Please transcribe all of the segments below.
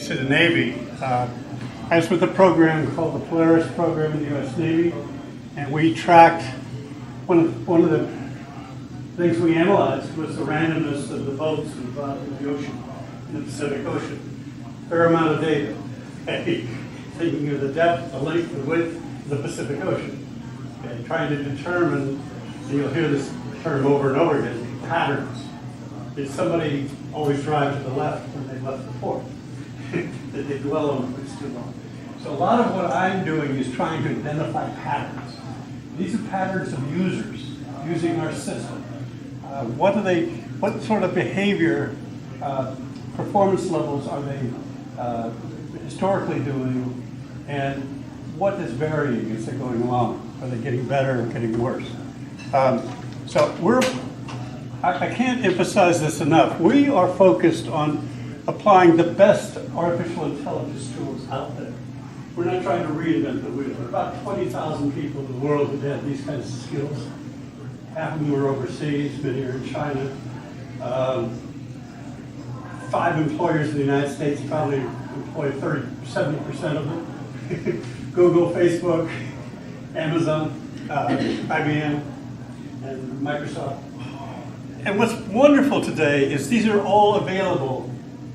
to the Navy. I was with a program called the Polaris program in the U.S. Navy, and we tracked one of the things we analyzed was the randomness of the boats in the ocean, in the Pacific Ocean. Fair amount of data. Okay. Thinking of the depth, the length, the width of the Pacific Ocean. Okay. Trying to determine, and you'll hear this term over and over again, patterns. Did somebody always drive to the left when they left the port? Did they dwell on it too long? So a lot of what I'm doing is trying to identify patterns. These are patterns of users using our system. What sort of behavior, performance levels are they historically doing, and what is varying as they're going along? Are they getting better or getting worse? I can't emphasize this enough. We are focused on applying the best artificial intelligence tools out there. We're not trying to reinvent the wheel. There are about 20,000 people in the world who have these kinds of skills. Half of them are overseas, many are in China. 5 employers in the United States probably employ 70% of them. Google, Facebook, Amazon, IBM, and Microsoft. And what's wonderful today is these are all available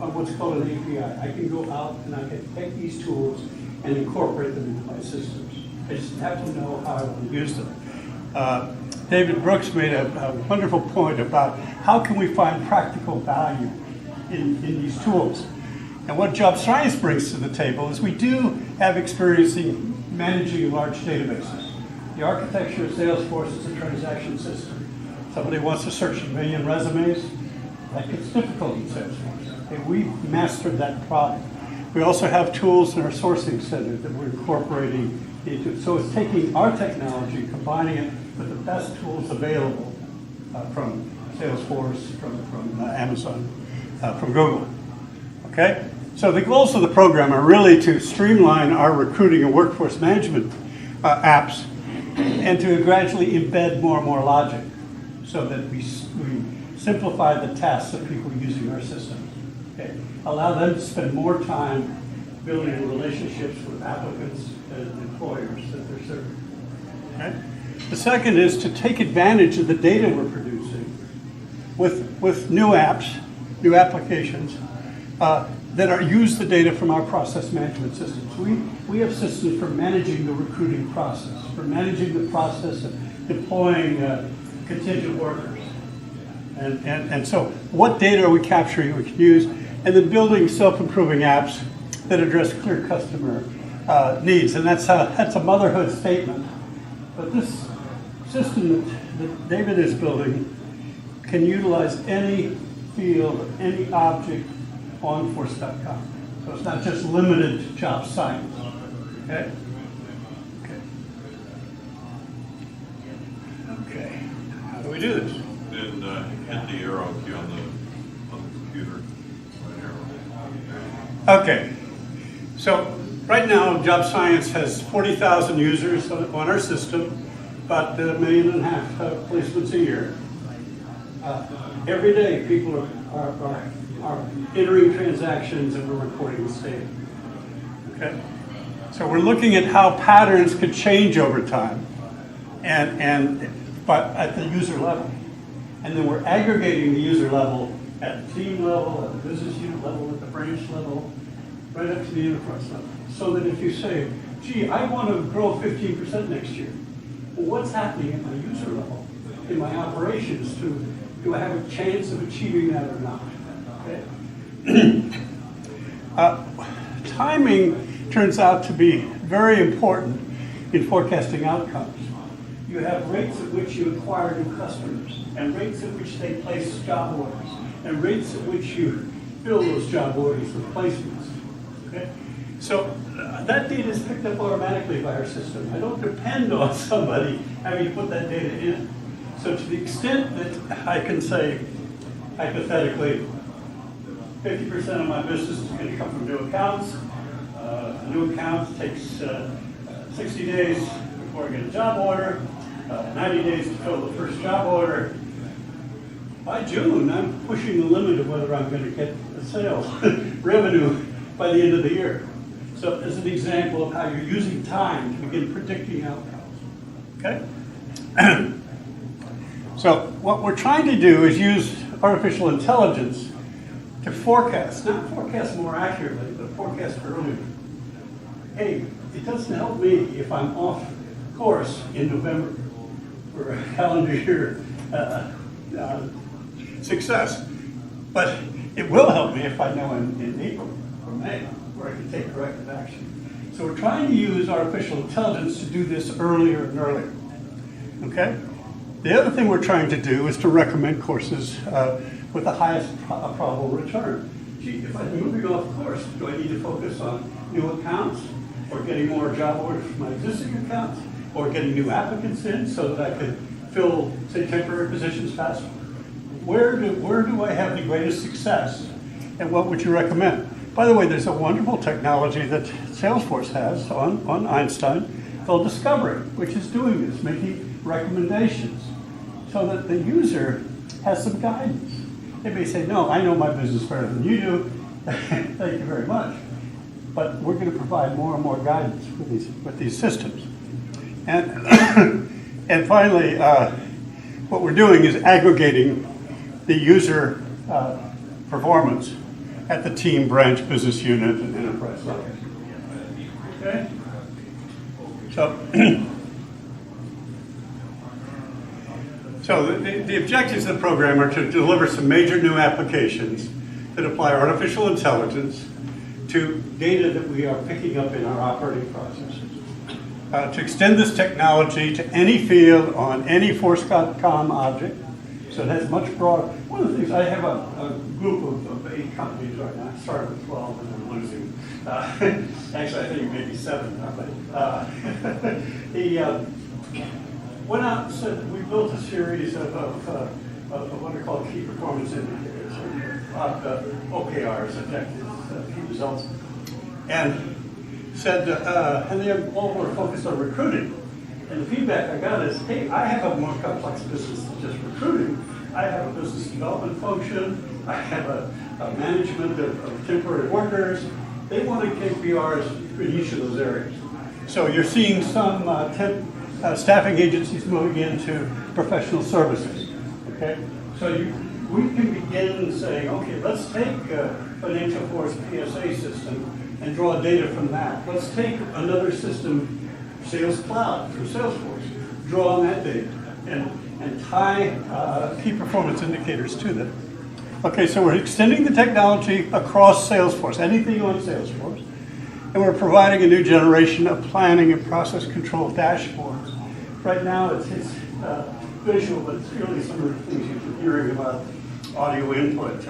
on what's called an API. I can go out and I can take these tools and incorporate them into my systems. I just have to know how I want to use them. David Brooks made a wonderful point about how can we find practical value in these tools. And what Jobscience brings to the table is we do have experience in managing large databases. The architecture of Salesforce is a transaction system. Somebody wants to search 1 million resumes, that gets difficult in Salesforce. Okay, we've mastered that problem. We also have tools in our sourcing center that we're incorporating into. So it's taking our technology, combining it with the best tools available from Salesforce, from Amazon, from Google. Okay? So the goals of the program are really to streamline our recruiting and workforce management apps and to gradually embed more and more logic so that we simplify the tasks of people using our systems. Okay? Allow them to spend more time building relationships with applicants and employers that they're serving. Okay? The second is to take advantage of the data we're producing with new apps, new applications that use the data from our process management systems. We have systems for managing the recruiting process, for managing the process of deploying contingent workers. And so what data are we capturing we can use? And then building self-improving apps that address clear customer needs. And that's a motherhood statement. But this system that David is building can utilize any field, any object on Force.com. So it's not just limited to Jobscience. Okay? Okay. How do we do this? And hit the arrow key on the computer. Okay. So right now, Jobscience has 40,000 users on our system, about 1.5 million placements a year. Every day, people are entering transactions and we're recording this data. Okay? So we're looking at how patterns could change over time, but at the user level. And then we're aggregating the user level at the team level, at the business unit level, at the branch level, right up to the enterprise level. So that if you say, gee, I want to grow 15% next year, well, what's happening at my user level, in my operations? Do I have a chance of achieving that or not? Okay. Timing turns out to be very important in forecasting outcomes. You have rates at which you acquire new customers, and rates at which they place job orders, and rates at which you fill those job orders with placements. Okay? So that data is picked up automatically by our system. I don't depend on somebody having to put that data in. So to the extent that I can say, hypothetically, 50% of my business is going to come from new accounts. A new account takes 60 days before I get a job order, 90 days to fill the first job order. By June, I'm pushing the limit of whether I'm going to get a sale revenue by the end of the year. So as an example of how you're using time to begin predicting outcomes, okay? So what we're trying to do is use artificial intelligence to forecast, not forecast more accurately, but forecast earlier. Hey, it doesn't help me if I'm off course in November for a calendar year success, but it will help me if I know in April or May where I can take corrective action. So we're trying to use artificial intelligence to do this earlier and earlier, okay? The other thing we're trying to do is to recommend courses with the highest probable return. Gee, if I'm moving off course, do I need to focus on new accounts, or getting more job orders from my existing accounts, or getting new applicants in so that I can fill, say, temporary positions faster? Where do I have the greatest success, and what would you recommend? By the way, there's a wonderful technology that Salesforce has on Einstein called Discovery, which is doing this, making recommendations so that the user has some guidance. They may say, no, I know my business better than you do. Thank you very much. But we're going to provide more and more guidance with these systems. And, and finally, what we're doing is aggregating the user performance at the team, branch, business unit, and enterprise level. Okay? So, so the objectives of the program are to deliver some major new applications that apply artificial intelligence to data that we are picking up in our operating processes. To extend this technology to any field on any Force.com object, so it has much broader. One of the things, I have a group of 8 companies right now. I started with 12 and I'm losing. Actually, I think maybe 7 now, but he went out and said, we built a series of what are called key performance indicators, OKRs, objectives, key results, and said, and they all were focused on recruiting. And the feedback I got is, hey, I have a more complex business than just recruiting. I have a business development function. I have a management of temporary workers. They wanted KPIs in each of those areas. So you're seeing some staffing agencies moving into professional services, okay? So we can begin saying, okay, let's take Financial Force PSA system and draw data from that. Let's take another system, Sales Cloud through Salesforce, draw on that data and tie key performance indicators to them. Okay, so we're extending the technology across Salesforce, anything on Salesforce, and we're providing a new generation of planning and process control dashboards. Right now it's visual, but it's really some of the things you've been hearing about audio input.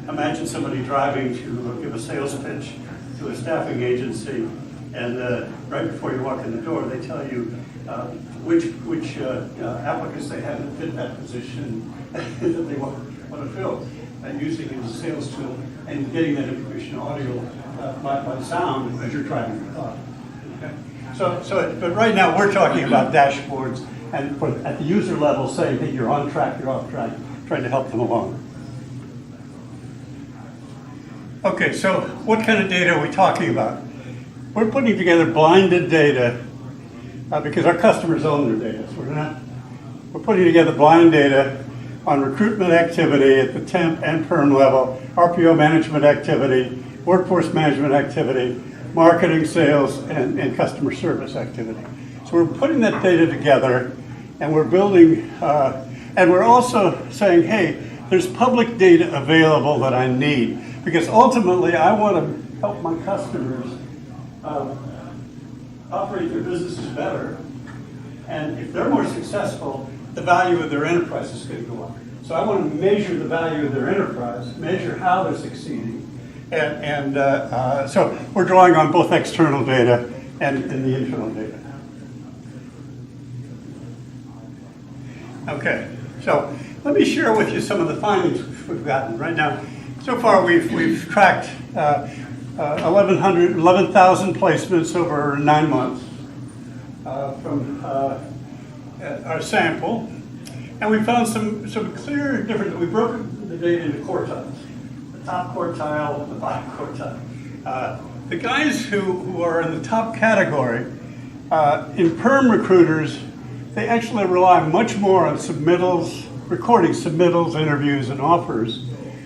Imagine somebody driving to give a sales pitch to a staffing agency, and right before you walk in the door, they tell you which applicants they have that fit that position that they want to fill, and using it as a sales tool and getting that information audio by sound as you're driving your car. Okay? But right now we're talking about dashboards and at the user level saying, hey, you're on track, you're off track, trying to help them along. Okay, so what kind of data are we talking about? We're putting together blinded data because our customers own their data. So we're putting together blind data on recruitment activity at the temp and perm level, RPO management activity, workforce management activity, marketing, sales, and customer service activity. So we're putting that data together, and we're building, and we're also saying, hey, there's public data available that I need, because ultimately I want to help my customers operate their businesses better, and if they're more successful, the value of their enterprise is going to go up. So I want to measure the value of their enterprise, measure how they're succeeding, and so we're drawing on both external data and the internal data. Okay, so let me share with you some of the findings we've gotten right now. So far, we've tracked 11,000 placements over 9 months from our sample, and we found some clear differences. We broke the data into quartiles: the top quartile, the bottom quartile. The guys who are in the top category, in perm recruiters, they actually rely much more on submittals, recording submittals, interviews, and offers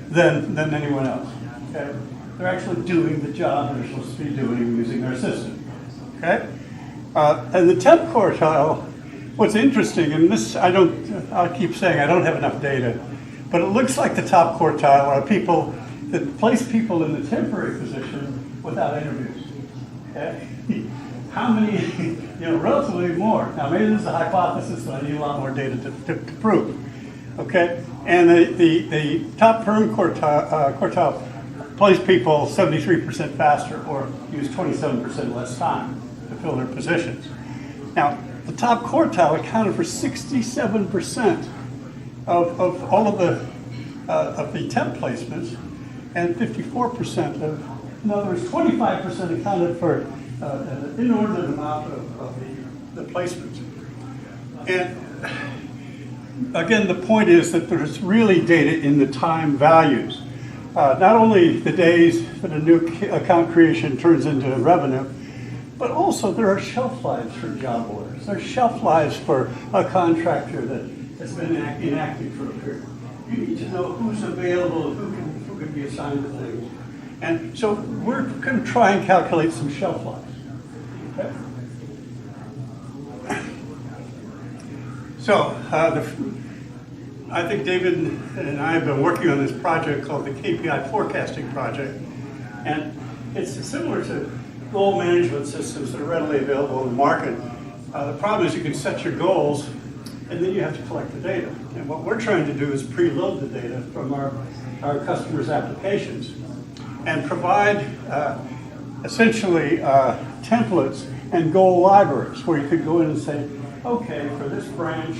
than anyone else. Okay? They're actually doing the job they're supposed to be doing using their system. Okay? And the temp quartile, what's interesting, and this I'll keep saying I don't have enough data, but it looks like the top quartile are people that place people in the temporary position without interviews. Okay? How many, relatively more. Now maybe this is a hypothesis, but I need a lot more data to prove. Okay? And the top perm quartile place people 73% faster or use 27% less time to fill their positions. Now, the top quartile accounted for 67% of all of the temp placements, and 54% of, in other words, 25% accounted for an inordinate amount of the placements. And again, the point is that there's really data in the time values. Not only the days that a new account creation turns into revenue, but also there are shelf lives for job orders. There's shelf lives for a contractor that has been inactive for a period. You need to know who's available, who can be assigned to things. And so we're going to try and calculate some shelf lives. Okay? So I think David and I have been working on this project called the KPI Forecasting project. And it's similar to goal management systems that are readily available in the market. The problem is you can set your goals and then you have to collect the data. And what we're trying to do is preload the data from our customers' applications and provide essentially templates and goal libraries where you could go in and say, okay, for this branch,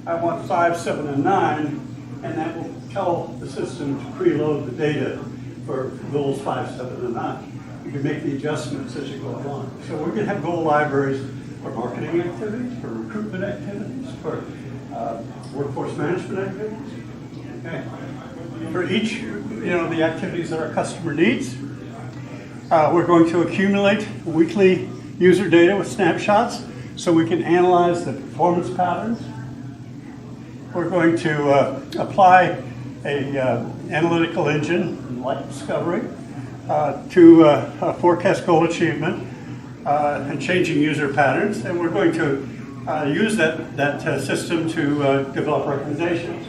I want 5, 7, and 9, and that will tell the system to preload the data for goals 5, 7, and 9. You can make the adjustments as you go along. So we're going to have goal libraries for marketing activities, for recruitment activities, for workforce management activities. Okay. For each, the activities that our customer needs, we're going to accumulate weekly user data with snapshots so we can analyze the performance patterns. We're going to apply a analytical engine like Discovery to forecast goal achievement and changing user patterns, and we're going to use that system to develop recommendations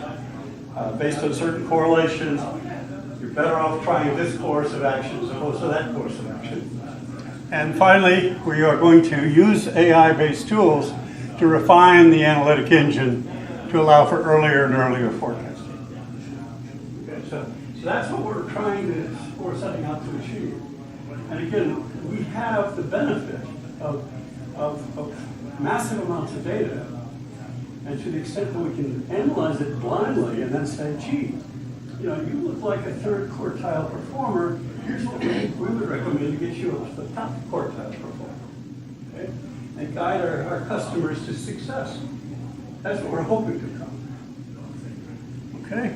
based on certain correlations. You're better off trying this course of action as opposed to that course of action. And finally, we are going to use AI-based tools to refine the analytic engine to allow for earlier and earlier forecasting. Okay, so that's what we're setting out to achieve. And again, we have the benefit of massive amounts of data, and to the extent that we can analyze it blindly and then say, gee, you look like a third quartile performer, here's what we would recommend to get you up to the top quartile performer. Okay? And guide our customers to success. That's what we're hoping to come. Okay.